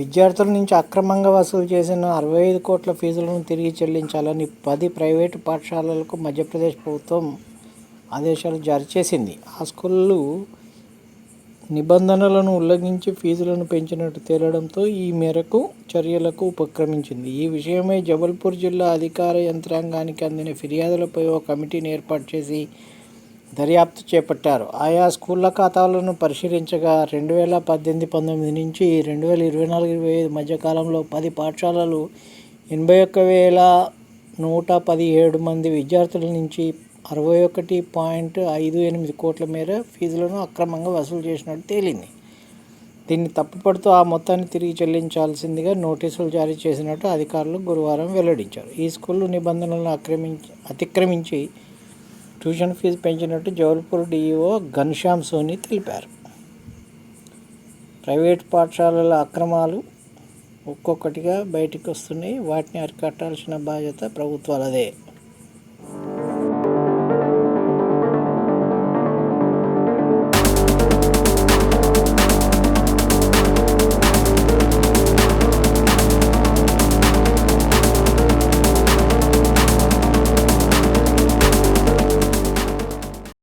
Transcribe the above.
విద్యార్థుల నుంచి అక్రమంగా వసూలు చేసిన 65 కోట్ల ఫీజులను తిరిగి చెల్లించాలని 10 ప్రైవేటు పాఠశాలలకు మధ్యప్రదేశ్ ప్రభుత్వం ఆదేశాలు జారీ చేసింది. ఆ స్కూళ్ళు నిబంధనలను ఉల్లంఘించి ఫీజులను పెంచినట్టు తేలడంతో ఈ మేరకు చర్యలకు ఉపక్రమించింది. ఈ విషయమై జబల్పూర్ జిల్లా అధికార యంత్రాంగానికి అందిన ఫిర్యాదులపై ఓ కమిటీని ఏర్పాటు చేసి దర్యాప్తు చేపట్టారు. ఆయా స్కూళ్ల ఖాతాలను పరిశీలించగా 2018-19 నుంచి 2024-25 మధ్యకాలంలో 10 పాఠశాలలు 81,117 మంది విద్యార్థుల నుంచి 61.58 కోట్ల మేర ఫీజులను అక్రమంగా వసూలు చేసినట్టు తేలింది. దీన్ని తప్పుపడుతూ ఆ మొత్తాన్ని తిరిగి చెల్లించాల్సిందిగా నోటీసులు జారీ చేసినట్టు అధికారులు గురువారం వెల్లడించారు. ఈ స్కూళ్లు నిబంధనలను అతిక్రమించి ట్యూషన్ ఫీజు పెంచినట్టు జబల్పూర్ డీఈఓ ఘన్శ్యామ్ సోని తెలిపారు. ప్రైవేటు పాఠశాలల అక్రమాలు ఒక్కొక్కటిగా బయటికి వస్తున్నాయి. వాటిని అరికట్టాల్సిన బాధ్యత ప్రభుత్వాలదే.